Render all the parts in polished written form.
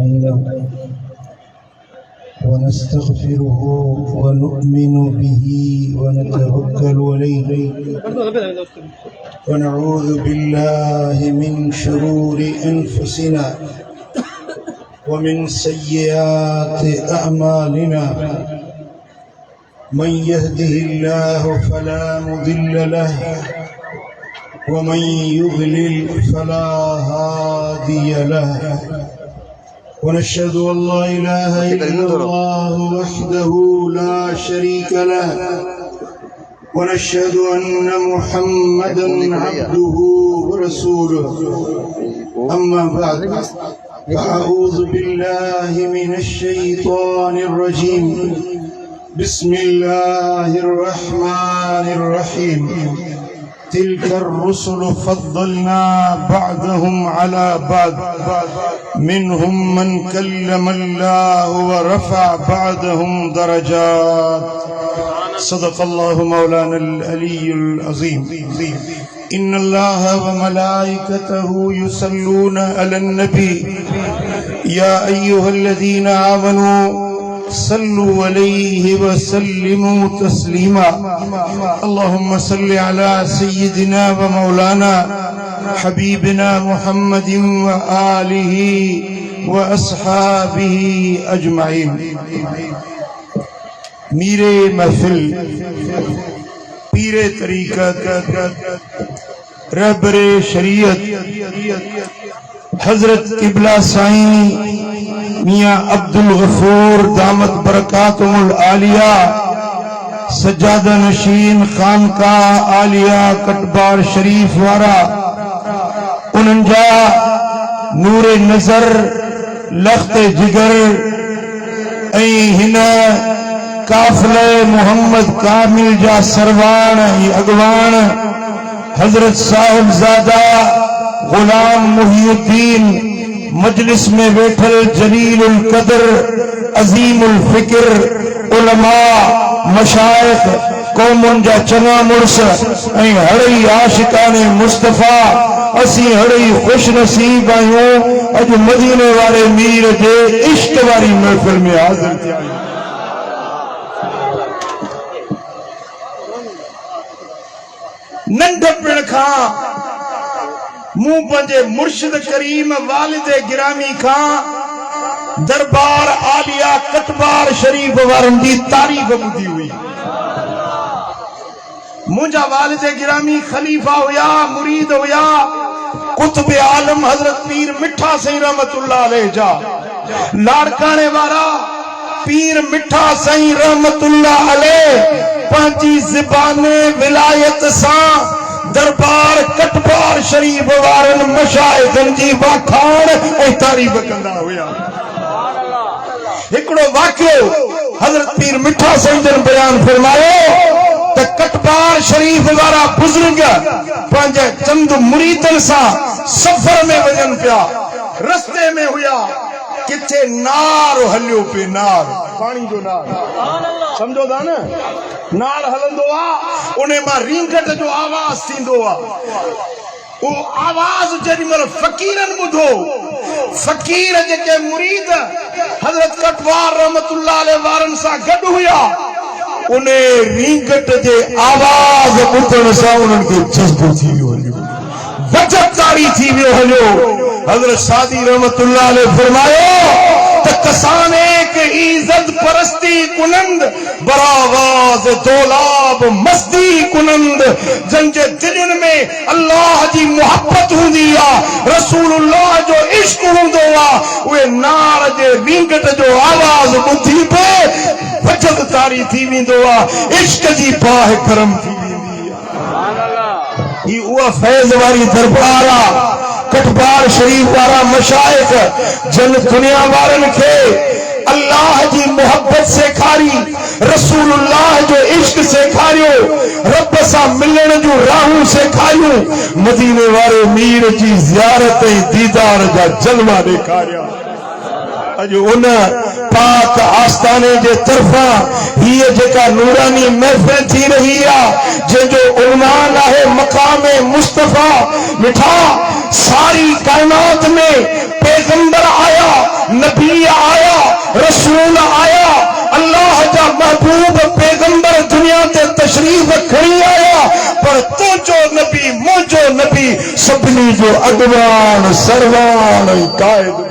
نستعينه ونستغفره ونؤمن به ونتوكل عليه ونعوذ بالله من شرور أنفسنا ومن سيئات أعمالنا من يهده الله فلا مضل له ومن يضلل فلا هادي له ونشهد أن لا إله إلا الله وحده لا شريك له ونشهد أن محمدا عبده ورسوله أما بعد فأعوذ بالله من الشيطان الرجيم بسم الله الرحمن الرحيم تلك الرسل فضلنا بعضهم على بعض منهم من كلم الله ورفع بعضهم درجات صدق الله مولانا العلي العظيم إن الله وملائكته يصلون على النبي يا أيها الذين آمنوا صلوا عليه وسلموا تسليما اللهم صل على سيدنا ومولانا حبيبنا محمد وآله وأصحابه أجمعين میرے محفل پیر طریقت رہبر شریعت حضرت قبلہ سائیں میاں عبدالغفور دامت برکاتہم العالیہ سجادہ نشین خانقاہ عالیہ کٹبار شریف وارا انجا نور نظر لخت جگر ہن قافلہ محمد کامل جا سروان اگوان حضرت صاحب زادہ غلام محی الدین مجلس میں بیٹھل جلیل القدر عظیم الفکر علماء مشائخ قومن جا چنا مرس ہڑی عاشقان مصطفیٰ اسی ہڑی خوش نصیب آئیوں اج مدینے والے میر دے عشق والی محفل میں حاضر تھے ننڈپڑ کھاں منہ پنجے مرشد کریم والد گرامی کھاں دربار عالیہ کٹبار شریف وارن دی تعریف بدھی ہوئی مجھا والد گرامی خلیفہ ہویا مرید ہویا قطب عالم حضرت پیر مٹھا سہی رحمت اللہ علیہ جا لاڑکانے وارا پیر مٹھا سہی رحمت اللہ علیہ پانچی زبان ولایت ساں دربار کٹبار شریف وارن مشاہدن جی واکھان اے تعریف کندا ہویا ہکڑو واقعو حضرت پیر مٹھا سہی جن بیان فرماؤ تے کٹبار شریف وارا بزرگ پانچے چند مریدن سا سفر میں وجن پیا رستے میں ہویا کتے نار ہلیو پہ نار پانی جو نار سمجھو دا نا نار ہلندو آ انہیں ماں رینگٹ جو آواز تیندو آ وہ آواز جنی مل فقیرن بدھو فقیر جے مرید حضرت کٹوار رحمت اللہ علیہ وارن سا گڑ ہویا انہیں رینگٹ جے آواز بدھن سا انہوں کے جذبو تھی بھی ہلیو وجب تاری تھی بھی ہلیو حضرت شادی رحمت اللہ علیہ فرمائے کسان ایک عزت پرستی کنند براغاز دولاب مستی کنند جنج دلن میں اللہ جی محبت ہوں دیا رسول اللہ جو عشق ہوں دوا وہ نار جے رینگٹ جو آواز بدھی پہ وجد تاری تھی بھی دوا عشق جی پاہ کرم تھی بھی دیا یہ ہوا فیض واری دربارہ کٹبار شریف وارا مشائخ جن دنیا وارن کے اللہ جی محبت سے کھاری رسول اللہ جو عشق سے کھاریو رب سا ملن جو راہوں سے کھاریو مدینے وارے میر جی زیارت دیدار جا جلوہ دے کھاریا اجو ان پاک آستانے جے طرفاں ہی جکا نورانی محفل تھی رہی ہے جو عنوان ہے مقام مصطفیٰ مٹھا ساری کائنات میں पैगंबर आया, नबी आया, रसूल आया, अल्लाह जा महबूब पैगंबर दुनिया ते तशरीफ खड़ी आया, पर तुझो नबी मुझो नबी सभिनी जो अगवान सरवान कायद।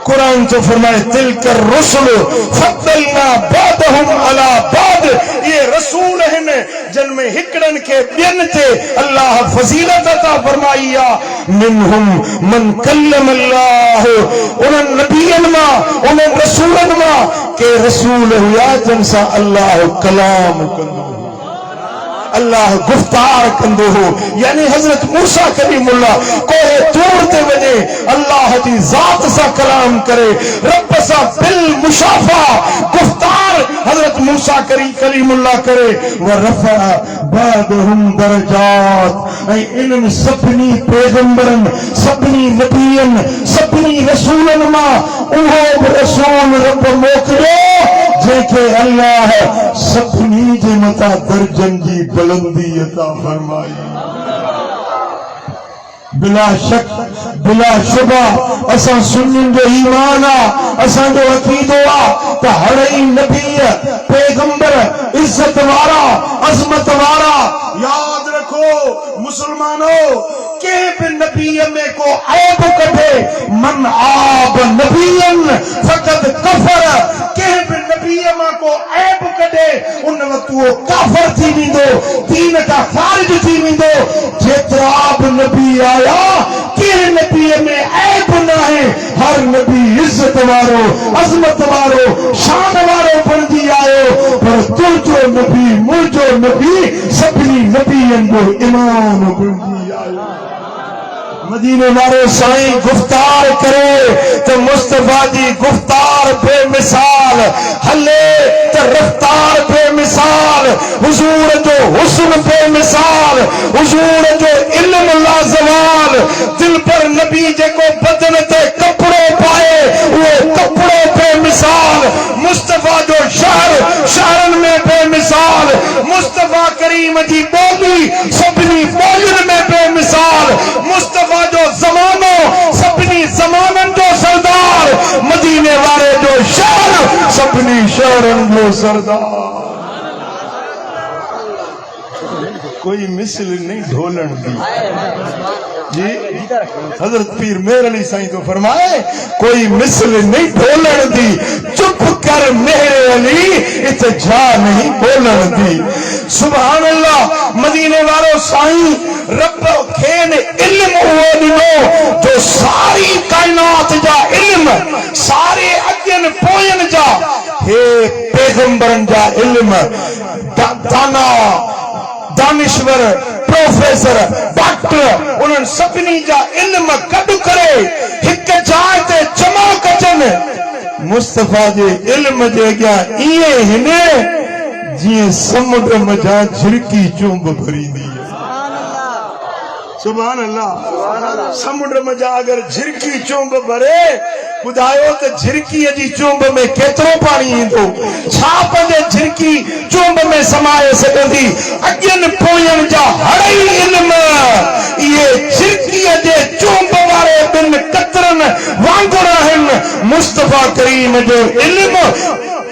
कुरान तो फरमाए तिल कर रसूल फद्दलना बादहुम अला बाद, ये रसूल हैं जिनमें हिकड़न के बिन ते अल्लाह फजीलत अता फरमाईया। मिनहुम मन कल्लम अल्लाह, उन नबियन मा उन रसूलन मा के रसूल हुआ जिनसा अल्लाह कलाम कंदो, अल्लाह गुफ्तार कंदो हो। यानी हजरत मूसा कलीमुल्लाह कोहे तूर ते वने अल्लाह जी जात सा कलाम करे, रब सा बिल मुशाफा गुफ्तार हजरत मूसा कलीमुल्लाह करे। व रफा बादहुम दरजात, इन सभिनी पैगंबरन सभिनी नबियन सभिनी रसूलन मा उहो रसूल रब मोकिलियो जेके अल्लाह सभिनी जे मथा दर्जन जी बुलंदी अता फरमाई। बिला शक बिला शुबा असां सुन्निन जो ईमान आ, असां जो अकीदो आ त हर ई नबी पैगंबर इज्जत वारा अजमत वारा। याद रखो मुसलमानों, के भी नबी में को ऐब कढे, मन आब नबीयन फकद कफर, के भी नबी में को ऐब कढे उन वक्त वो काफर थी वेंदो, दीन का खारिज थी वेंदो। जेतिरा आब नबी आया के नबी में ऐब न है, हर नबी इज्जत वारो अजमत वारो शान वारो बणजी आयो। पर तुझो नबी मुझो नबी सभिनी नबियन जो इमाम बणजी आयो। मदीने वारो साईं गुफ्तार करे तो मुस्तफा जी गुफ्तार बेमिसाल, हले तो रफ्तार बेमिसाल, हुजूर जो हुस्न बेमिसाल, हुजूर जो इल्म लाजवाल। दिल पर नबी जेको बदन ते कपड़ो पाए वो कपड़ो बेमिसाल। मुस्तफा जो शहर शहरन में बेमिसाल, मुस्तफा करीम जी बोली सभिनी बोलियन में बेमिसाल। मुस्तफा जो जमानो सभिनी जमानन जो सरदार, मदीने वाले जो शहर सभिनी शहरन जो सरदार। कोई मिसल नहीं ढोलन दी जी। हजरत पीर मेर अली साईं तो फरमाए कोई मिसल नहीं ढोलन दी, चुप कर मेरे अली इते जा नहीं बोलन दी। सुभान अल्लाह। मदीने वालों साईं रब खेन इल्म हुआ दिनो जो सारी कायनात जा इल्म, सारे अगन पोयन जा हे पैगंबरन जा इल्म, दाना दानिश्वर प्रोफेसर डॉक्टर उन्हनि सभिनी जा इल्म गॾु करे हिक जाइ ते जमा कजनि। मुस्तफा जे इल्म जे अॻियां ईअं हिने जीअं समुंड मझां झिरकी चुंब भरींदी आहे। सुभान अल्लाह। समुंड मझां अगर झिरकी चुंब भरे ॿुधायो त झिरकीअ जी चुंब में केतिरो पाणी ईंदो, छा पंहिंजे झिरकी चुंब में समाए सघंदी। अॻियनि पोयनि जा हड़ई इल्म इहे झिरकीअ जे चुंब वारे ॿिनि कतरनि वांगुरु आहिनि। मुस्तफा करीम जो इल्म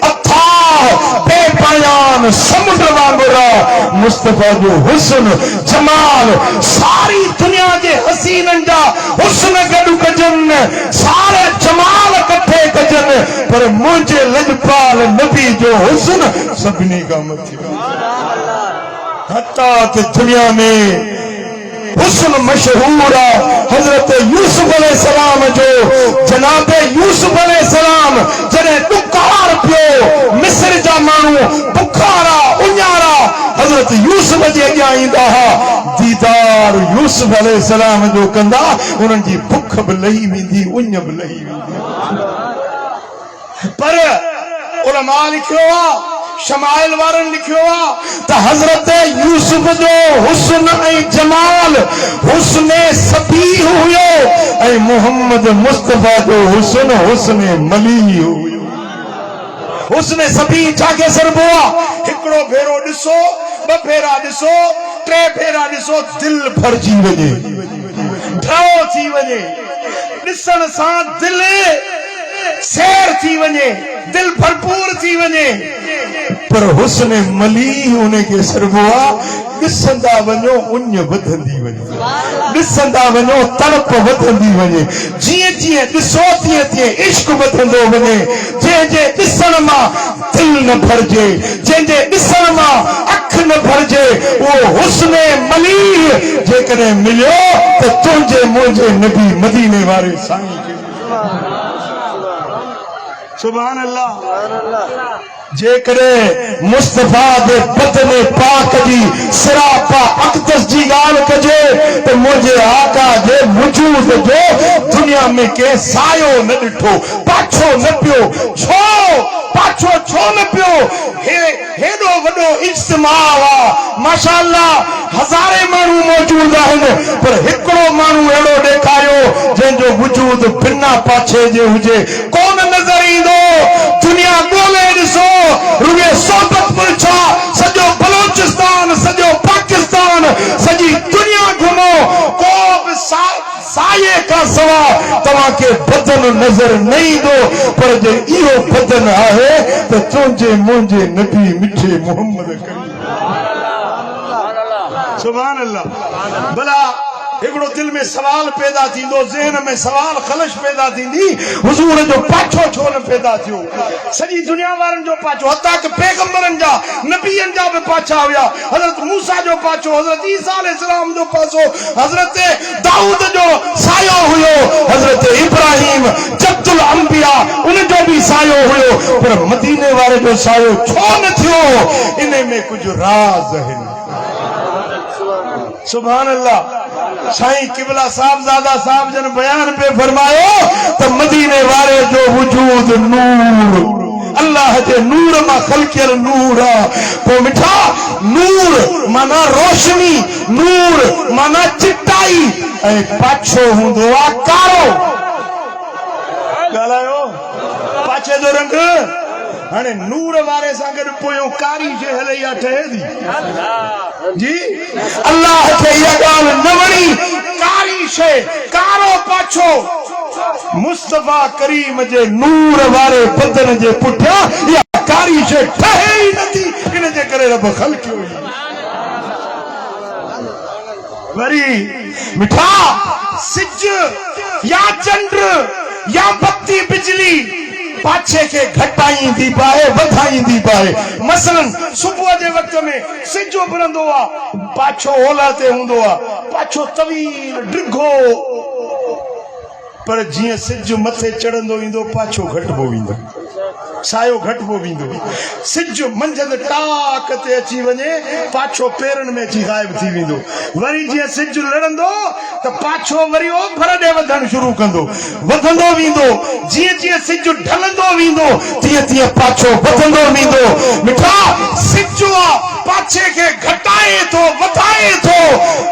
अथाह बेपयान समुंड वांगुरु। मुस्तफा जो हुस्न जमाल सारी दुनिया जे हसीननि जा हुस्न गॾु कजनि, सारे जमाल कठे कजनि, पर मुंहिंजे लजपाल नबी जो हुस्न सभिनी खां मथे। हत्ता कि दुनिया में हुस्न मशहूर आहे हजरत यूसुफ अलैहिस्सलाम जो। जनाबे यूसुफ अलैहिस्सलाम जॾहिं ॾुकार पियो, मिस्र जा माण्हू बुखारा उञारा हजरत यूसुफ जे अॻियां ईंदा हुआ, दीदार यूसुफ अलैहिस्सलाम जो कंदा, उन्हनि जी बुख बि लही वेंदी, उञ बि लही वेंदी। पर उलमा लिखियो आहे, शमाइल वारनि लिखियो आहे त हजरत यूसुफ जो हुस्न ऐं जमाल हुस्न सभी हुयो ऐं मोहम्मद मुस्तफा जो हुस्न हुस्न मली हुयो। हुस्न सभी जाके सरबो आहे। हिकिड़ो भेरो ॾिसो, ॿ भेरा ॾिसो, टे भेरा ॾिसो, दिल भरजी वञे, ड्रो थी वञे। ॾिसण सां दिल सैर थी वञे, दिल भरपूर थी वञे, पर हुस्न मली उनखे सरबो आहे। ॾिसंदा वञो उञ वधंदी वञे, ॾिसंदा वञो तड़प वधंदी वञे, जीअं जीअं ॾिसो तीअं तीअं इश्क वधंदो वञे। जंहिंजे ॾिसण मां दिल न भरजे, जंहिंजे ॾिसण मां अख न भरजे, उहो हुस्न मली जेकॾहिं मिलियो त तुंहिंजे मुंहिंजे नबी मदीने वारे साईं खे। सुभान अल्लाह। जेकॾहिं मुस्तफा दे बदन पाक जी सिरापा अक़दस जी ॻाल्हि कजे त मुंहिंजे आका जे वजूद जो दुनिया में के सायो न ॾिठो, पाछो न पियो। छो पाछो छो न पियो? हेॾो वॾो इज्तिमा आहे, माशाअल्लाह, हज़ारे माण्हू मौजूद आहिनि, पर हिकिड़ो माण्हू अहिड़ो ॾेखारियो जंहिंजो वजूद बिना पाछे जे हुजे, कोन नज़र ईंदो। दुनिया ॻोल्हे ॾिसो, रुॻे सोबतपुर छा, सॼो बलोचिस्तान, सॼो पाकिस्तान, सॼी दुनिया घुमो, को बि साये खां सवाइ तव्हांखे बदन नज़र न ईंदो। पर जे इहो बदन आहे त तुंहिंजे मुंहिंजे नबी मिठे मोहम्मद करीम। सुभान अल्लाह। भला हिकिड़ो दिल में सवाल पैदा थींदो, ज़हन में सवाल ख़लश पैदा थींदी, हुजूर जो पाछो छो न पैदा थियो? सॼी दुनिया वारनि जो पाछो, हता कि पैगंबरनि जा नबीअनि जा बि पाछा हुया। हज़रत मूसा जो पाछो, हज़रत ईसा अलैहिस्सलाम जो पाछो, हज़रत दाऊद जो सायो हुयो, हज़रत इब्राहिम जद्दुल अंबिया उन जो भी सायो हुयो, पर मदीने वारे जो सायो छो न थियो? इन में कुछ राज है। सुभान अल्लाह। साईं किबला साहबजादा साहब जन बयान पे फरमायो त मदीने वारे जो वजूद नूर, अल्लाह जे नूर मां खलकियल नूर आहे। पोइ मिठा, नूर माना रोशनी, नूर माना चिटाई, ऐं पाछो हूंदो आहे कारो। ॻाल्हायो, पाछे जो रंग हाणे नूर वारे सां गॾु पोयों कारी शइ हले या ठहे थी जी? अल्लाह खे इहा ॻाल्हि न वणी, कारी शइ, कारो पाछो मुस्तफा करीम जे नूर वारे बदन जे पुठियां इहा कारी शइ ठहे ई नथी, इन जे करे रब ख़लकियो। वरी मिठा, सिज या चंड या बत्ती बिजली पाछे के घटाईंदी पाए, वधाईंदी पाए। मसलन सुबुह जे वक़्त में सिज उभरंदो आहे, पाछो ओला ते हूंदो आहे, पाछो तवील डिघो, पर जीअं सिज मथे चढ़ंदो ईंदो पाछो घटिबो वेंदो, सायो घटिबो वेंदो। सिज मंझंदि टाक ते अची वञे, पाछो पेरनि में अची गायब थी वेंदो। वरी जीअं सिज लड़ंदो त पाछो वरी ओभर ॾे वधणु शुरू कंदो, वधंदो वेंदो। जीअं जीअं सिज ढलंदो वेंदो तीअं तीअं पाछो वधंदो वेंदो। मिठा, सिज पाछे खे घटाए थो, वधाए थो।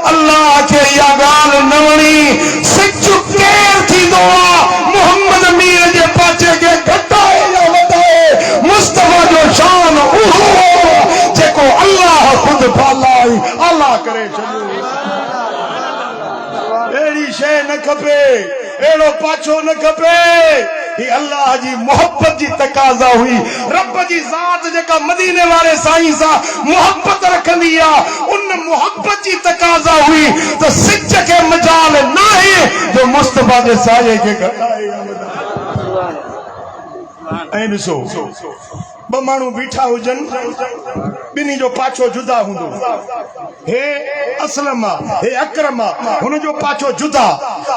अल्लाह खे इहा ॻाल्हि न वणी। सिज केरु थींदो आहे? मोहम्मद मीर जे पाछे खे घटाए या वधाए। मुस्तफा जो शान उहो जेको अल्लाह ख़ुदि पालाई अल्लाह करे छॾियो। अहिड़ी शइ न खपे, अहिड़ो पाछो न खपे। ही अल्लाह जी मोहब्बत जी तकाज़ा हुई। रब जी ज़ात जेका मदीने वारे साईं सां मोहब्बत रखंदी आहे, उन मोहब्बत जी तकाज़ा हुई त सिज खे मजाल नाहे जो मुस्तफा जे साये खे घटाए। ऐं ॾिसो, ॿ माण्हू बीठा हुजनि, ॿिन्ही जो पाछो जुदा हूंदो। हे असलम आहे, हे अकरम आहे, हुन जो पाछो जुदा।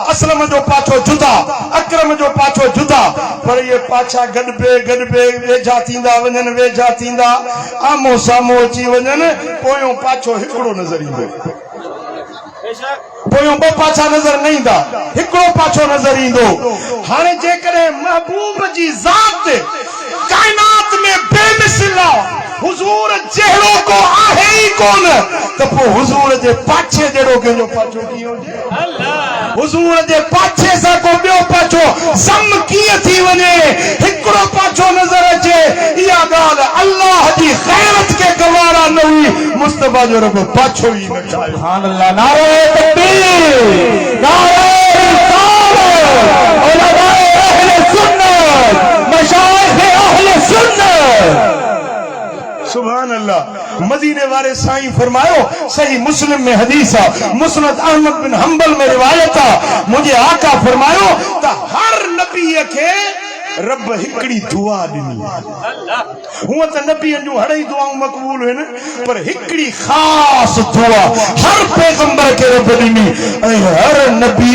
असलम जो पाछो जुदा, अकरम जो पाछो जुदा, पर इहे पाछा गॾ पे वेझा थींदा वञनि, वेझा थींदा, आमो साम्हूं अची वञनि, पोयों पाछो हिकिड़ो नज़र ईंदो। पोयों ॿ पाछा नज़र न ईंदा, हिकिड़ो पाछो नज़र ईंदो। हाणे जेकॾहिं महबूब जी ज़ात काइनात में बेमिसल आहे, हुजूर जहिड़ो को आहे ई कोन, त पोइ हुजूर जे पाछे जहिड़ो कंहिंजो पाछो कीअं हुजे? हुजूर जे पाछे सां को ॿियो पाछो सम कीअं थी वञे? हिकिड़ो पाछो नज़र अचे। इहा ॻाल्हि अल्लाह जी ग़ैरत खे गवारा न हुई। मुस्तफा जो रब पाछो ई न ठाहियो। सुभान अल्लाह। नारे तकबीर, नारे रिसालत, मदीने वाले साईं फरमायो, सही मुस्लिम में हदीस है, मुस्नद अहमद बिन हंबल में रिवायत है, मुझे आका फरमायो त हर नबी के रब हिकड़ी दुआ दिनी। हुआ तो नबी जो हड़ई दुआऊं मकबूल है न, पर हिकड़ी खास दुआ हर पैगंबर के रब दिनी। हर नबी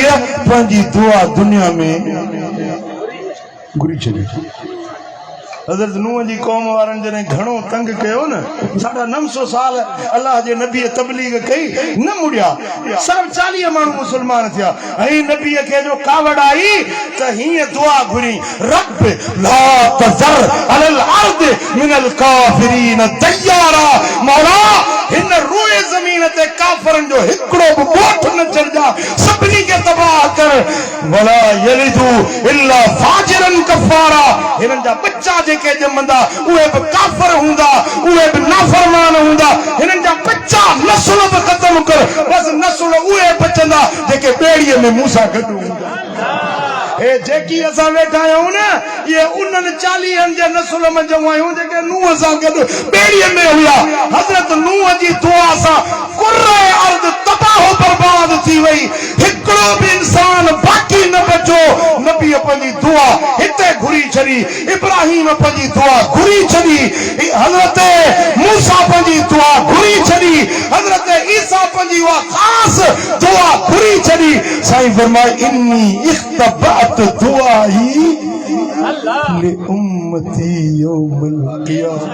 पंजी दुआ दुनिया में घुरी छड़ी। हज़रत नूह जी कौम वारन जने घणो तंग कयो न, 950 साल अल्लाह जे नबी तबलीग कई न मुड़िया, सिर्फ 40 माण्हू मुसलमान थिया। ऐं नबी के जो कावड़ आई त हीअं दुआ घुरी, रब ला तज़र अलल अर्द मिनल काफिरीन दय्यारा। मौला हिन रोए ज़मीन ते काफरन जो हिकड़ो बि ॻोठ न चढ़जा, सभिनी के तबाह कर। वला यलिदु इल्ला फाजिरन कफारा। हिनन जा बच्चा के जमंदा उहे भी काफर हुंदा, उहे भी नाफरमान हुंदा। हिनन जा बच्चा नस्ल भी खत्म कर, बस नस्ल उहे बचंदा जेके बेड़ीअ में मूसा गॾु हुंदा। ए जेकी असां वेठा आहियूं न, ये उन्हनि 40 जे नस्ल में जो आहियूं जेके नूह सां गॾु बेड़ीअ में हुआ। हज़रत नूह जी दुआ सां कुर्रे अर्द तबाह बर्बाद थी वई, हिकड़ो भी इंसान बाकी न बचो। नबी पंहिंजी दुआ हिते घुरी छड़ी, इब्राहिम पंहिंजी दुआ घुरी छड़ी, हज़रत मूसा पंहिंजी दुआ घुरी छड़ी, हज़रत ईसा पंहिंजी उहा ख़ास दुआ घुरी छड़ी। साईं फरमाए, इन्नी इख्तबअत दुआई ले उम्मती यौमल क़ियामह।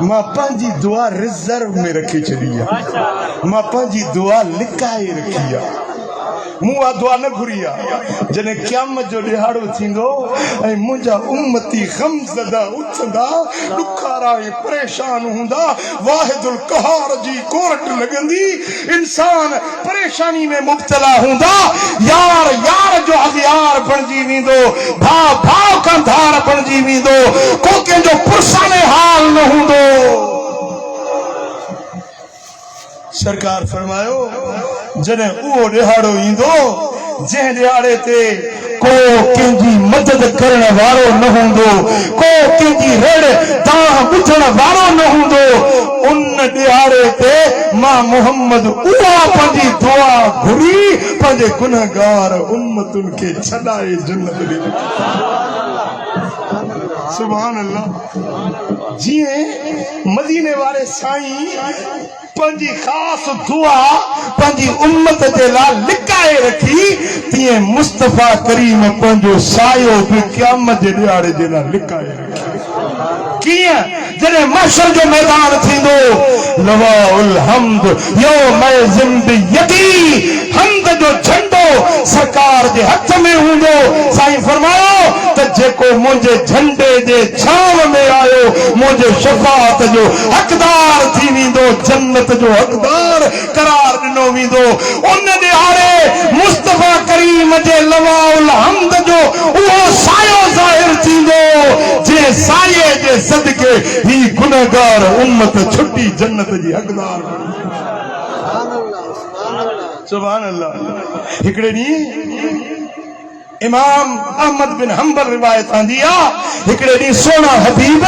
मां पंहिंजी दुआ रिजर्व में रखी छड़ी आहे, मां पंहिंजी दुआ लिकाए रखी आहे। मूं दुआ न घुरी आहे, जॾहिं क़यामत जो ॾिहाड़ो थींदो ऐं मुंहिंजा उम्मती ग़मज़दा उथंदा, ॾुखारा ऐं परेशान हूंदा, वाहिदुल क़हार जी कोर्ट लॻंदी, इंसान परेशानी में मुब्तला हूंदा, यार यार जो अॻियार बणिजी वेंदो, भाउ भाउ खां धार बणिजी वेंदो, को कंहिंजो पुरसाने हाल न हूंदो। सरकार फरमायो, जॾहिं उहो ॾिहाड़ो ईंदो जंहिं ॾिहाड़े ते को कंहिंजी मदद करण वारो न हूंदो, को कंहिंजी रेड़ दाह ॿुधण वारो न हूंदो, उन ॾिहाड़े ते मां मोहम्मद उहा पंहिंजी दुआ घुरी पंहिंजे गुनहगार उम्मतुनि खे छॾाए जन्नत ॾिनी। सुभान अल्लाह। जीअं मदीने वारे साईं पंहिंजी ख़ास दुआ पंहिंजी उम्मत जे लाइ लिकाए रखी, तीअं मुस्तफ़ा करीम पंहिंजो सायो बि क़यामत जे ॾिहाड़े जे लाइ लिकाए रखी। कीअं? जॾहिं महशर जो मैदान थींदो, लवाउल हम्द यौम ज़िंदगी, हम्द जो झंडो सरकार जे हथ में हूंदो। साईं फरमायो त जेको मुंहिंजे झंडे जे छांव में आयो, मुंहिंजे शफ़ाअत जो हक़दार थी वेंदो, जन्नत जो हक़दार करार ॾिनो वेंदो। उन ॾिहाड़े मुस्तफ़ा करीम जे लवाउल हम्द जो उहो सायो ज़ाहिर थींदो, जे साये जे सदके ही गुनहगार उम्मत छुटी जन्नत जी हक़दार। सुभान अल्लाह। हिकिड़े ॾींहुं इमाम अहमद बिन हंबल रिवायत आंदी आहे, हिकिड़े ॾींहुं सोना हबीब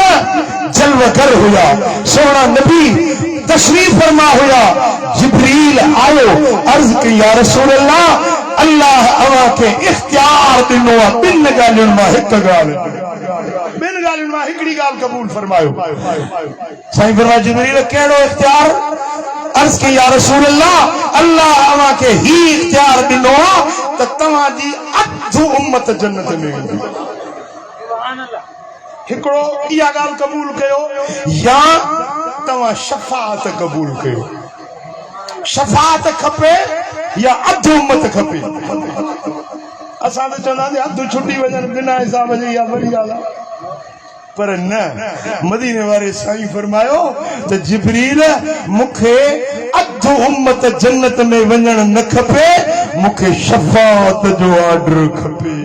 जलवगर हुआ, सोना नबी तशरीफ फरमा हुआ। जिब्रील आयो, अर्ज कई, या रसूल अल्लाह, अल्लाह अवां खे इख्तियार ॾिनो आहे, ॿिनि ॻाल्हियुनि मां हिकु ॻाल्हि, ॿिनि ॻाल्हियुनि मां हिकिड़ी ॻाल्हि क़बूल फरमायो। साईं फरमाया, जिब्रील कहिड़ो इख्तियार? अर्ज कई, या रसूल अल्लाह, अल्लाह अवां खे ही इख्तियार ॾिनो आहे त तव्हां जी अधु उम्मत जन्नत में वेंदी। हिकिड़ो इहा ॻाल्हि क़बूल कयो, या तव्हां शफ़ाअत क़बूल कयो। शफ़ाअत खपे या अधु उम्मत खपे? असां त चवंदासीं अधु छुटी वञनि बिना हिसाब जे, इहा वॾी ॻाल्हि आहे। पर न, मदीने वारे साईं फरमायो त जिब्रील, मूंखे अधु उम्मत जन्नत में वञण न खपे, मूंखे शफ़ाअत जो ऑर्डर खपे।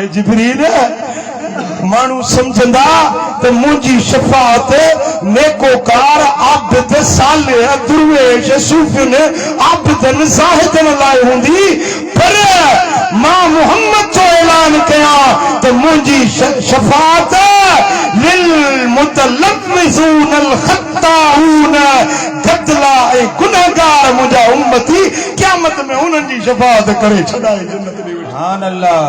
ए जिब्रील, माण्हू समझंदा त मुंहिंजी शफ़ाअत नेकोकार आबिद सालिह दुर्वेश सूफ़िन आबिदन ज़ाहिदन लाइ हूंदी, पर मां मोहम्मद जो ऐलान कयां त मुंहिंजी शफ़ाअत लिलमुतलव्विसून अलखत्ताऊन गदला ए गुनहगार मुंहिंजा उम्मती क़यामत में उन्हनि जी शफ़ाअत करे छॾाए जन्नत में। सुभान अल्लाह,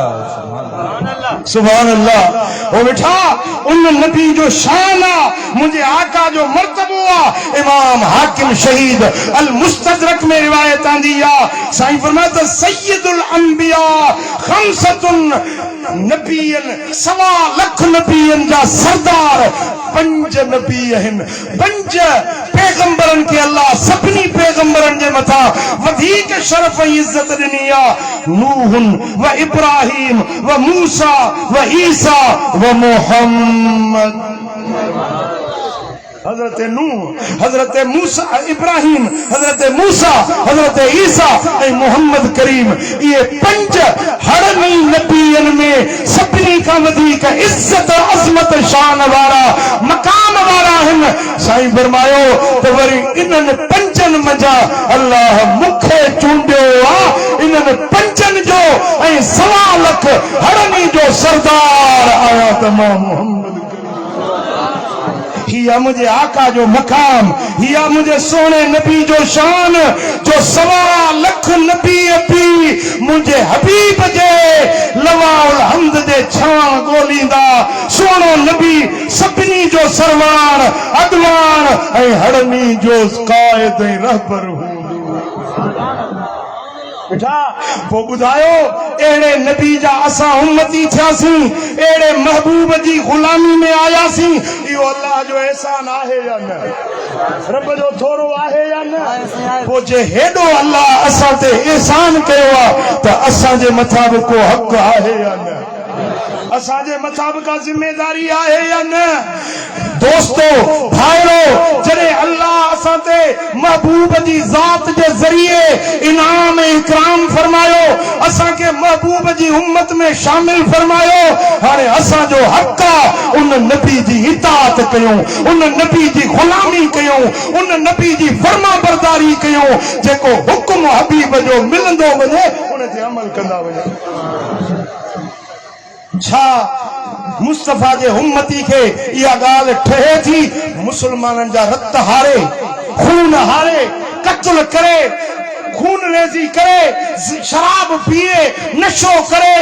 सुभान अल्लाह। वो बेटा उन नबी जो शान आ, मुझे आका जो मर्तबो आ। इमाम हाकिम शहीद अल मुस्तदरक में रिवायत आंदी आ। साईं फरमाता सय्यदुल अंबिया खमसतुन नबियन, 1.25 लाख नबियन जा सरदार 5 नबी आहिनि। 5 पैगंबरनि खे अल्लाह सभिनी पैगंबरनि जे मथां वधीक शरफ ऐं इज़त ॾिनी आ। नूहुन व इब्राहिम व मूसा व ईसा व मोहम्मद। हजरत नूह, हजरत मूसा इब्राहिम, हजरत मूसा, हजरत ईसा ऐं मोहम्मद करीम, ये 5 हड़नी नबियन में सभिनी खां वधीक इज्जत अज़मत शान वारा मकाम वारा आहिनि। साईं फरमायो त वरी इन्हनि 5 मंझां अल्लाह मूंखे चूंडियो आहे, इन्हनि 5 जो ऐं 1.25 लाख हड़नी जो सरदार आया त मां मोहम्मद। हिया मुझे आका जो मकाम, हिया मुझे सोने नबी जो शान, जो 1.25 लाख नबी भी मुझे हबीब जे लवाउल हम्द दे छां गोलींदा। सोनो नबी सभिनी जो सरवान अदवान ऐं हड़नी जो कायद ऐं रहबर हूंदो। बेटा पोइ ॿुधायो अहिड़े नबी जा असां उम्मती थियासीं, अहिड़े महबूब जी गुलामी में आयासीं। इहो अल्लाह जो एहसान आहे या न? रब जो थोरो आहे या न? पोइ जे हेॾो अल्लाह असां ते एहसान कयो आहे त असांजे मथां बि को हक़ आहे या न? असांजे मथां बि का ज़िम्मेदारी आहे या न? दोस्तो भाइरो, जॾहिं अल्लाह असां ते महबूब जी ज़ात जे ज़रिए इनाम ऐं इकराम फरमायो, असांखे महबूब जी उम्मत में शामिल फरमायो, हाणे असांजो हक़ आहे उन नबी जी इताअत कयूं, उन नबी जी गुलामी कयूं, उन नबी जी फर्मा बरदारी कयूं। जेको हुक्म हबीब जो मिलंदो वञे उन ते अमल कंदा वञो। छा मुस्तफा जे उम्मती खे इहा ॻाल्हि ठहे थी? मुसलमाननि जा रत हारे, खून हारे, कत्ल करे, खून रेज़ी करे, शराब पिए, नशो करे,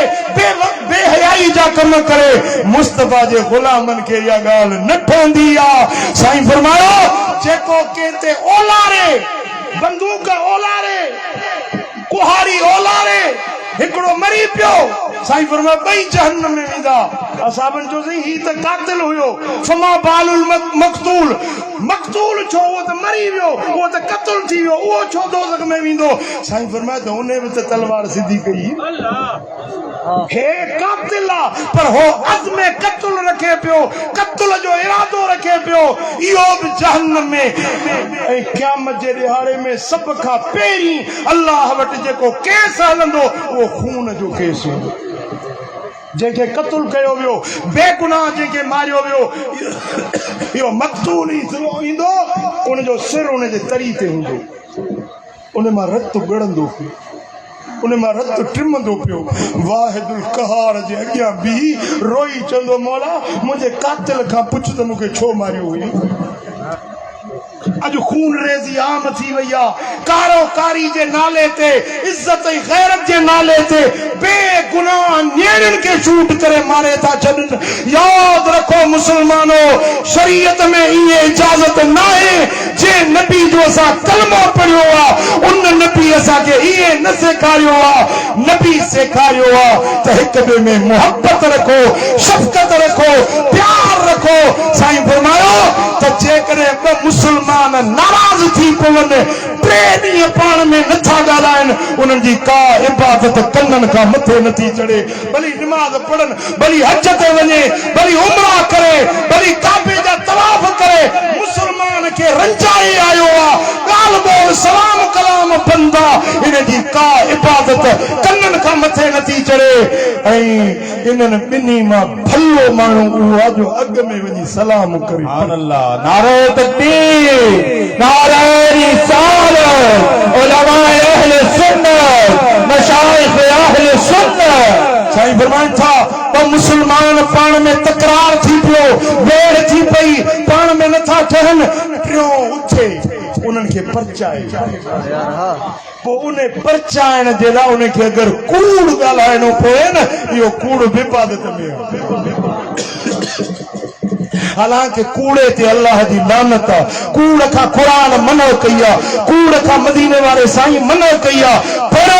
बेहयाई जा कम करे, मुस्तफा जे गुलामनि खे इहा ॻाल्हि न ठहंदी आहे। साईं फरमायो जेको कंहिं ते ओलारे, बंदूक ओलारे, कुहाड़ी ओलारे, हिकिड़ो मरी पियो, साईं फरमायो 2 जहन्नम में वेंदा। असाबनि चयोसीं ही त कातिल हुयो, फमा बालुल मक़तूल, मक़तूल छो? उहो त मरी वियो, उहो त क़त्ल थी वियो, उहो छो दोज़ख में वेंदो? साईं फरमायो त उन बि त तलवार सिधी कई। हे कातिल आहे पर हो अज़्म क़त्ल रखे पियो, क़त्ल जो इरादो रखे पियो, इहो बि जहन्नम में। ऐं क़यामत जे ॾिहाड़े में सभ खां पहिरीं अल्लाह वटि जेको केस हलंदो उहो खून जो केस हूंदो। जंहिंखे क़त्ल कयो वियो, बेगुनाह जंहिंखे मारियो वियो, इहो मक़तूल ई ईंदो, उनजो सिर उनजे तरी ते हूंदो, उन मां रत ॻड़ंदो पियो, उन मां रत टिमंदो पियो। वाहिदुल क़हार जे अॻियां बीही रोई चवंदो मौला मुंहिंजे कातिल खां पुछ त मूंखे छो मारियो हुई? अॼु खून रेज़ी आम थी वई आहे। कारोकारी जे नाले ते, इज़त ऐं गैरत जे नाले ते बेगुनाह नियाणियुनि खे शूट करे मारे था छॾनि। यादि रखो मुसलमानो, शरीयत में इहे इजाज़त न आहे। जे नबी जो असां कलमो पढ़ियो आहे उन नबी असांखे इहे न सेखारियो आहे। नबी सेखारियो आहे त हिक ॿिए में मोहबत रखो, शफ़क़त रखो, प्यार रखो। साईं फरमायो त जेकॾहिं 2 मुसलमान नाराज़ थी पवनि, 3 ॾींहं पाण में नथा ॻाल्हाइनि, उन्हनि जी का इबादत कननि खां मथे नथी चढ़े। भली निमाज़ पढ़नि, भली हज ते वञे, भली उमरा करे, भली काबे जा तवाफ़ करे, मुसलमान खे रंजाए आयो आहे। ॻाल्हि ॿोल सलाम कलाम बंदा, इन जी का इबादत कननि खां मथे नथी चढ़े। ऐं इन्हनि ॿिन्ही मां भलो माण्हू उहो आहे जो अॻ में वञी सलाम करे। सुभान अल्लाह, नारे तकबीर, नारे रिसालत, उलमाए अहले सुन्नत, मशाइख अहले सुन्नत। साईं फरमाइनि था त मुसलमान पाण में तकरार थी पियो, वेड़ थी पई पाण में नथा ठहन टियों उथे उन्हनि खे परचाए पोइ उन परचाइण जे लाइ उनखे अगरि कूड़ ॻाल्हाइणो पए न इहो कूड़ विवादत में हालांकि कूड़े ते अल्लाह जी लानत आहे कूड़ खां क़ुरान मना कई आहे कूड़ खां मदीने वारे साईं मना कई आहे पर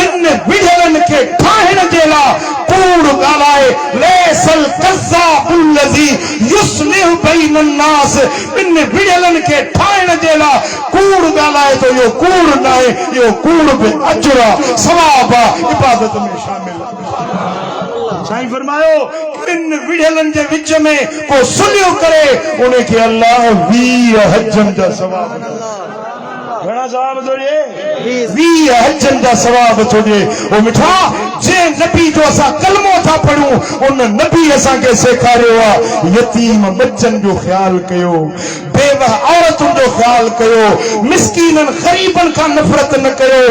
ॿिन विढ़यलनि खे ठाहिण जे लाइ कूड़ ॻाल्हाए लेसल कज़्ज़ाबुल लज़ी युस्लिहु बैन अन्नास ॿिन विढ़यलनि खे ठाहिण जे लाइ कूड़ ॻाल्हाए तो इहो कूड़ न आहे इहो कूड़ बि अजर आहे सवाब आहे इबादत में शामिल आहे साईं फरमायो इन विढ़यलनि जे विच में को सुलियो करे उनखे अल्लाह 20 हजनि जा सवाब घणा सवाब थो ॾिए 20 हजनि जा सवाब थो ॾिए ओ मिठा जे नबी जो असां कलमो था पढ़ूं उन नबी असांखे सेखारियो आहे यतीम बच्चनि जो ख्याल कयो बेवह औरतुनि जो ख्याल कयो मिस्कीननि ग़रीबनि खां नफ़रत न कयो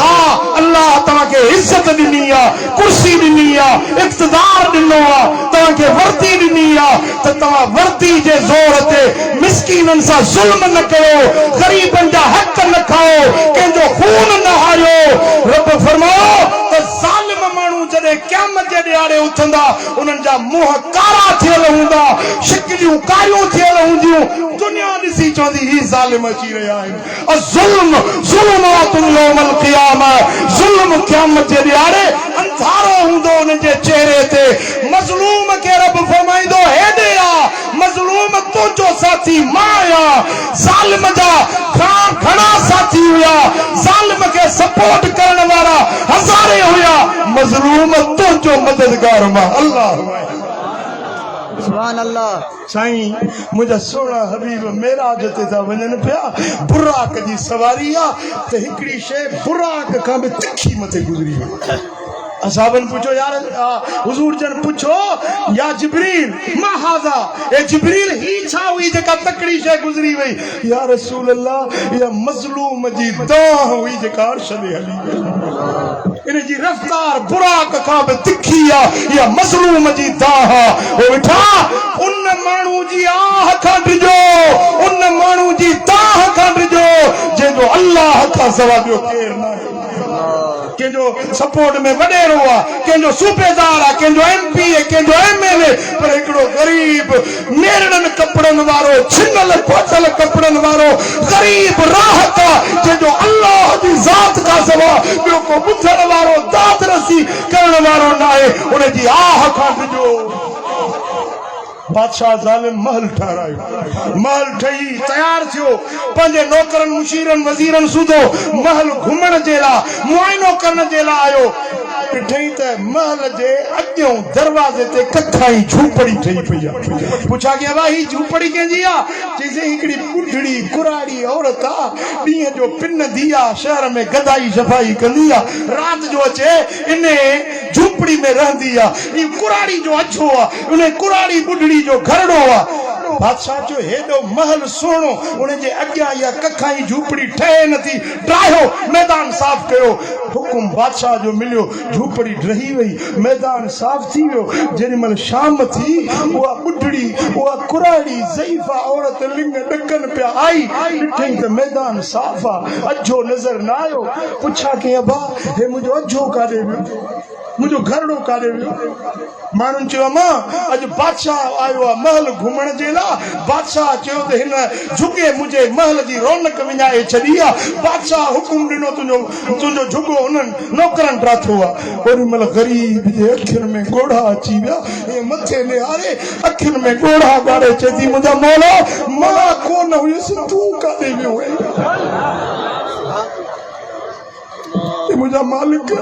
हा अल्लाह तव्हांखे इज़त ॾिनी आहे कुर्सी ॾिनी आहे इक़्तिदार ॾिनो आहे तव्हांखे वर्दी ॾिनी आहे त तव्हां वर्दी जे ज़ोर ते मिस्कीननि सां ज़ुल्म न कयो ग़रीबनि जा हक़ न खाओ कंहिंजो खून न हारियो रब फरमायो त ज़ालिम माण्हू जॾहिं क़यामत जे ॾियारे उथंदा उन्हनि जा मुंहं कारा थियल हूंदा शिकिलियूं कारियूं थियल हूंदियूं दुनिया ॾिसी चवंदी ही ज़ालिम अची रहिया आहिनि ज़ुल्म ज़ुल्मातुन यौमल क़ियामा ज़ुल्म क़यामत जे ॾियारे अंधारो हूंदो उन जे चेहरे ते मज़लूम खे रब फरमाईंदो हेॾे आ मज़लूम तुंहिंजो साथी मां आहियां ज़ालिम जा घणा साथी हुया ज़ालिम खे सपोर्ट करण वारा हज़ारे हुया मज़लूम तुंहिंजो मददगार मां अल्लाह सुभान अल्लाह साईं मुंहिंजा सोना हबीब मेराज ते था वञनि पिया बुराक जी सवारी आहे त हिकिड़ी शइ बुराक खां बि तिखी मथे गुज़री वई असहाबन पूछो यार हुजूर जन पूछो या जिब्रील मा हाजा ए जिब्रील ही छा हुई जेका तकड़ी शे गुजरी वई या रसूल अल्लाह या मजलूम जी दाह हुई जेका अर्श दे हली इन जी रफ्तार बुराक खां बि तिखी आ या मजलूम जी दाह ओ बेटा उन माण्हू जी आह खां डिजो उन माण्हू जी दाह खां डिजो जेको अल्लाह खां सवा ॿियो केर न आहे कंहिंजो सपोर्ट में वडेरो आहे कंहिंजो सूबेदार आहे कंहिंजो MP आहे कंहिंजो MLA पर हिकिड़ो ग़रीब मेरड़नि कपड़नि वारो छिनल पोतल कपड़नि वारो ग़रीब राहत आहे जंहिंजो अल्लाह जी ज़ात खां सवा ॿियो को ॿुधण वारो दात रसी करण वारो न आहे उन जी आह खां डिजो बादशाह ज़ालिम महल ठारायो महल ठही तैयार थियो पंहिंजे नौकरनि मुशीरनि वज़ीरनि सूधो महल घुमण जे लाइ मुआइनो करण जे लाइ आयो ॾिठई त महल जे अॻियों दरवाज़े ते कखाई झूपड़ी ठही पई आहे पुछा कि भाई ही झूपड़ी कंहिंजी आहे चईं हिकिड़ी ॿुढड़ी कुराड़ी औरत आहे ॾींहं जो पिन दिया शहर में गदाई सफ़ाई कंदी आहे राति जो अचे इन झूपड़ी में रहंदी आहे ही कुराड़ी जो अछो आहे उन कुराड़ी ॿुढड़ी जो घरड़ो आहे बादशाह जो हेॾो महल सुहिणो उन जे अॻियां इहा कखाई झूपड़ी ठहे नथी ड्राहियो मैदान साफ़ कयो हुकुम बादशाह जो मिलियो झूपड़ी ड्रही वई मैदान साफ़ थी वियो जेॾीमहिल शाम थी उहा ॿुढड़ी उहा कुराड़ी ज़ईफ़ा औरत लिंग ॾकनि पिया आई ॾिठई त मैदान साफ़ आहे अझो नज़र न आयो पुछा कि अबा हे मुंहिंजो अझो काॾे वियो मुंहिंजो घरड़ो काॾे वियो माण्हुनि चयो मां अॼु बादशाह आयो आहे महल घुमण जे लाइ बादशाह चयो त हिन झुगे मुंहिंजे महल जी रौनक विञाए छॾी आहे बादशाह हुकुम ॾिनो तुंहिंजो झुगो उन्हनि नौकरनि ठातो आहे ओॾी महिल ग़रीब जे अखियुनि में ॻोढ़ा अची विया ऐं मथे निहारे अखियुनि में ॻोढ़ा ॻाड़े चए थी मुंहिंजा मौला मां कोन हुयुसि तूं काॾे वियो मुंहिंजा मालिक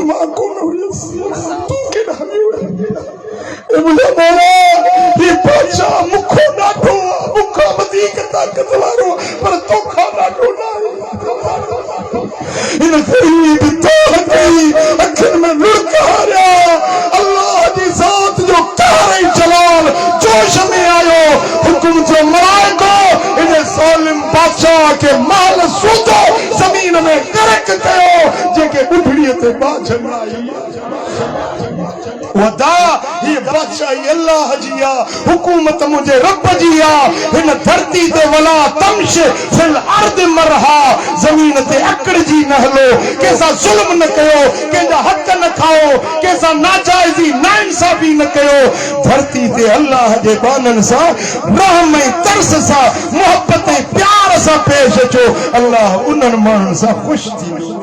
मां कोन हुयुसि तूं केॾा वियो मुंहिंजा मौला ही बादशाह मुखो ॾाढो मुखां वधीक ताक़त वारो पर तोखां ॾाढो न आहे हिन ग़रीब दाह कई अखियुनि में लुड़क हारिया अल्लाह जी ज़ात जो कहर ऐं जलाल जोश में आयो हुकुम जो मलाइको इन ज़ालिम बादशाह खे महल सूधो ज़मीन में गर्क कयो जेके ॿुढड़ीअ ते बाझ न आई वदा ये बादशाही अल्लाह जी आ, हुकूमत मुझे रब जी आ। इन धरती ते वला तमश फिल अर्द मरहा, जमीन ते अकड़ जी न हलो, कैसा जुल्म न कयो, केजा हक न खाओ, कैसा नाजायजी नाइंसाफी न कयो। धरती ते अल्लाह जे बानन सा रहम ऐं तरस सा मोहब्बत ऐं प्यार सा पेश अचो। अल्लाह उन्हनि माण्हुनि सां ख़ुशि थींदो।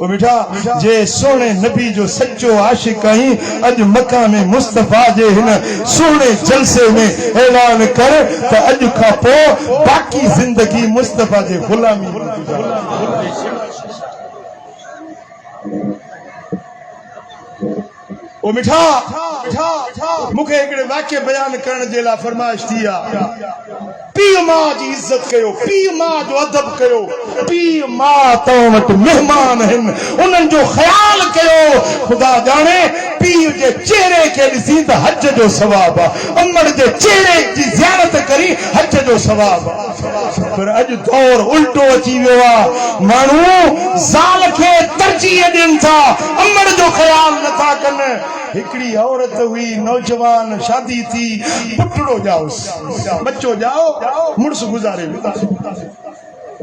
बेटा जे सोने नबी जो सच्चो आशिक आहीं, अॼु मकाम मुस्तफा जे हिन सोने जलसे में ऐलान कर त अॼु खां पोइ बाक़ी जिंदगी मुस्तफा जे गुलामी। ओ मिठा मूंखे हिकिड़े वाक्य बयान करण जे लाइ फरमाइश थी आहे। पीउ मां जी इज्जत कयो, पीउ मां जो अदब कयो, पीउ मां तव्हां वटि महिमान आहिनि, उन्हनि जो ख़्यालु कयो। ख़ुदा ॼाणे पीउ जे चेहरे खे ॾिसी त हज जो सवाबु आहे, अमड़ जे चेहरे जी ज़ियारत करी हज जो सवाबु आहे। पर अॼु दौर उल्टो अची वियो आहे, माण्हू ज़ाल खे तरजीह ॾियनि था, अमड़ जो ख़्यालु नथा कनि। हिकिड़ी औरत हुई नौजवान, शादी थी, पुटड़ो जाओसि, बच्चो जाओ, मुड़ुस गुज़ारे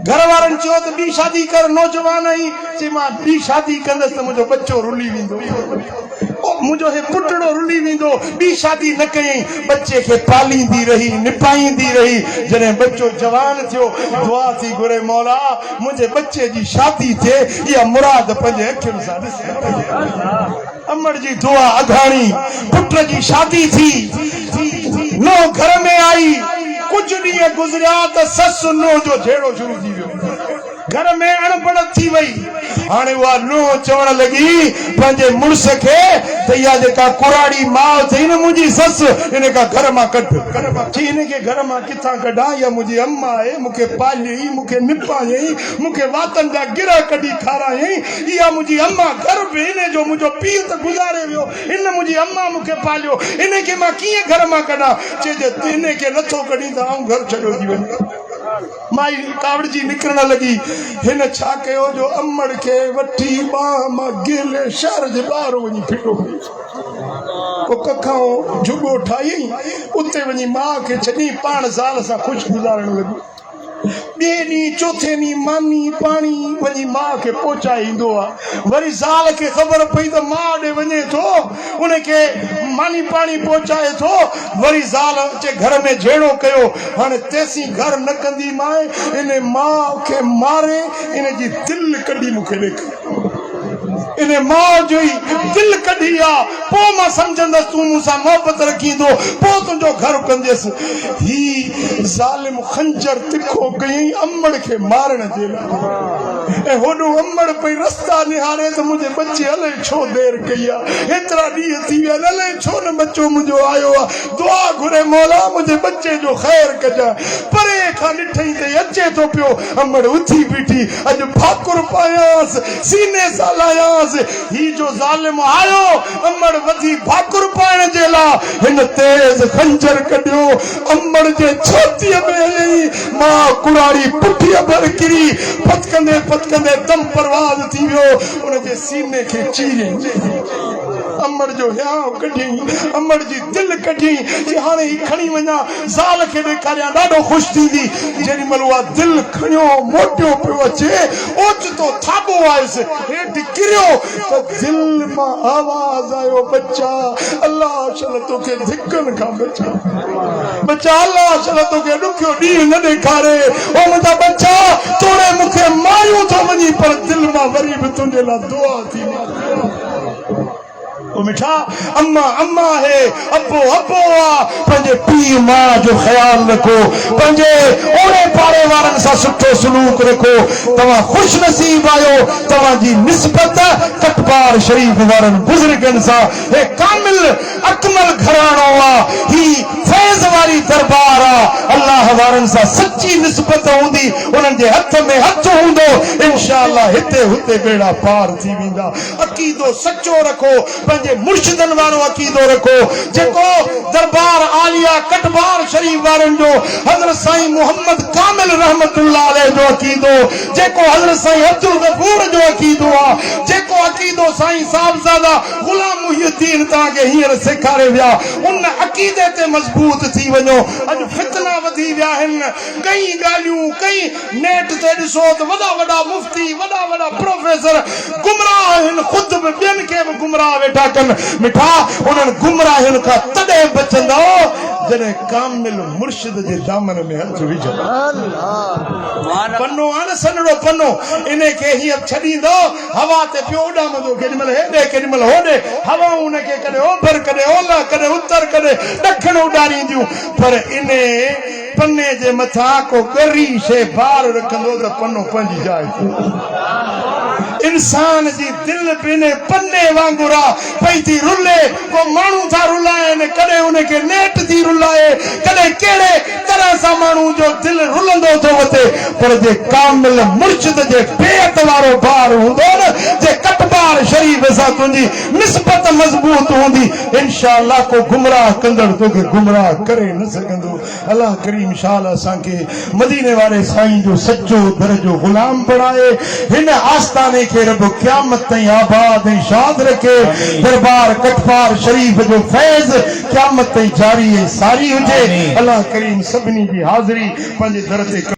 घर वारनि चयो त ॿी शादी कर, नौजवान आई, चई मां ॿी शादी कंदसि त मुंहिंजो बच्चो रुली वेंदो, मुंहिंजो हे पुटड़ो रुली वेंदो। ॿी शादी न कयईं, बच्चे खे पालींदी रही, निपाईंदी रही। जॾहिं बच्चो जवान थियो, दुआ थी घुरे, मौला मुंहिंजे बच्चे जी शादी थिए, इहा मुराद पंहिंजे अखियुनि सां ॾिस। अमड़ जी दुआ अघाणी, पुट जी शादी थी, नो घर में आई, कुछ ॾींहं गुज़रिया त ससु नुंहुं जो झेड़ो शुरू थी वियो, घर में अणबड़ थी वई। हाणे उहा नुंहुं चवण लॻी पंहिंजे मुड़ुस खे त इहा जेका कुराड़ी माउ अथई न मुंहिंजी ससु, इन खां घर मां कढ। चई हिनखे घर मां किथां कढां, इहा मुंहिंजी अम्मा आहे, मूंखे पालियई, मूंखे निपायई, मूंखे वातनि जा गिर कढी खारायई, इहा मुंहिंजी अम्मा घर बि इन जो मुंहिंजो पीउ त गुज़ारे वियो, इन मुंहिंजी अम्मा मूंखे पालियो, इनखे मां कीअं घर मां कढां। चइजे तूं इनखे नथो कढी त आऊं घर छॾियो थी वञा। माई कावड़जी निकिरण लॻी, हिन छा कयो जो अमड़ खे वठी बाह मां गिले शहर जे ॿाहिरि वञी फिटो कखां जुगो ठाही, उते वञी माउ खे छॾी, पाण ज़ाल सां ख़ुशि गुज़ारण लॻी। ॿिए ॾींहुं चौथे ॾींहुं मानी पाणी वञी माउ खे पहुचाए ईंदो आहे। वरी ज़ाल खे ख़बर पई त माउ ॾे वञे थो, उनखे मानी पाणी पहुचाए थो, वरी ज़ाल अचे घर में झेड़ो कयो। हाणे तेसीं घर न कंदी माए, इन माउ खे मारे, इन जी दिलि कढी मूंखे ॾेखार, इन माउ जो ई दिलि कढी आहे, पोइ मां सम्झंदसि तूं मूंसां मोहबत रखींदो, पोइ तुंहिंजो घर कंदसि। ही ज़ालिम खंजर तिखो कयईं अमड़ खे मारण जे लाइ, ऐं होॾो अमड़ पई रस्ता निहारे त मुंहिंजे बच्चे अलाए छो देरि कई आहे, हेतिरा ॾींहं थी विया, अलाए छो न बच्चो मुंहिंजो आयो आहे। दुआ घुरे मौला मुंहिंजे बच्चे जो ख़ैर कजांइ। परे खां ॾिठई त अचे थो पियो, अमड़ उथी बीठी, अॼु भाकुर पायांसि, सीने सां लायांसि। ही जो ज़ालिम आयो, अमड़ वधी भाकुर पाइण जे लाइ, हिन तेज़ खंजर कढियो, अमड़ जे छातीअ में हयई, मां कुराड़ी पुठीअ भर किरी, फतकंदे फतकंदे दम परवाज़ थी वियो, उनजे सीने खे चीरियईं। अमड़ जो हियाव कढियईं, अमड़ जी दिलि कढियईं, कि हाणे ही खणी वञा ज़ाल खे ॾेखारियां, ॾाढो ख़ुशि थींदी। जेॾी महिल उहा दिलि खणियो, मोटियो पियो अचे, ओचितो थाबो आयुसि, हेठि किरियो त दिलि मां आवाज़ आयो, बच्चा अल्लाह शल तोखे धिकनि खां बचा, बच्चा अल्लाह शल तोखे ॾुखियो ॾींहुं न ॾेखारे। ओ मुंहिंजा बच्चा तोड़े मूंखे मारियूं थो वञी, पर दिलि मां वरी बि तुंहिंजे लाइ दुआ थी। मिठा अम्मा अम्मा है, अब्बो अब्बो आ, पंहिंजे पीउ माउ जो ख़्यालु रखो, पंहिंजे ओड़े पाड़े वारनि सां सुठो सलूक रखो। तव्हां ख़ुशि नसीब आहियो, तव्हांजी निस्बत कटबार शरीफ़ वारनि बुज़ुर्गनि सां हे कामिल अकमल घराणो आहे, ही फैज़ वारी सरकारी दरबार अल्लाह वारन सा सच्ची निस्बत होंदी उन्हनि जे हथ में हथ हूंदो इंशाअल्लाह हिते हुते बेड़ा पार थी वेंदा अकीदो सच्चो रखो पंहिंजे मुर्शिदन वारो अकीदो रखो जेको दरबार आलिया कटबार शरीफ वारन जो हज़रत साईं मोहम्मद कामिल रहमतुल्लाह अलैह जो अकीदो जेको हज़रत साईं अब्दुल गफूर जो अकीदो आहे जेको अकीदो साईं साहबजादा गुलाम मुहीउद्दीन ताके हींअर सेखारे विया उन अकीदे ते मजबूत थी वञो अॼु फितना वधी विया आहिनि कई ॻाल्हियूं कई नेट ते ॾिसो त वॾा वॾा मुफ्ती वॾा वॾा प्रोफेसर गुमराह आहिनि ख़ुदि बि ॿियनि खे बि गुमराह वेठा कनि मिठा उन्हनि गुमराहियुनि खां तॾहिं बचंदो जॾहिं कामिल मुर्शिद जे दामन में हथ विझो पन्नो आहे न सनड़ो पन्नो इन खे हीअं छॾींदो हवा ते पियो उॾामंदो केॾीमहिल हेॾे केॾीमहिल होॾे हवाऊं उनखे कॾहिं ओभर कॾहिं ओलह कॾहिं उत्तर कॾहिं ॾखिण उॾारींदियूं पर इन पन्ने जे मथां को ॻरी शइ भार रखंदो त पन्नो पंहिंजी जाइ ते इंसान जी दिल बिन पन्ने वांगुर पई थी रुले को माण्हू था रुलाइनि कॾहिं उनखे नेट थी रुलाए कॾहिं कहिड़े तरह सां माण्हू जो दिल रुलंदो थो वठे पर जे कामिल मुर्शिद जे पेट वारो भार हूंदो न जे कटबार शरीफ सां तुंहिंजी निस्बत मज़बूत हूंदी इंशाअल्लाह को गुमराह कंदड़ तोखे गुमराह करे न सघंदो अल्लाह करीम शाल असांखे मदीने वारे साईं जो सच्चो दर्जो गुलाम बणाए हिन आस्ताने खे रब क़यामत ताईं आबाद ऐं शाद रखे दरबार कटबार शरीफ जो फैज़ क़यामत ताईं जारी ऐं सारी हुजे अल्लाह करीम सभिनी जी हाज़िरी पंहिंजे दर ते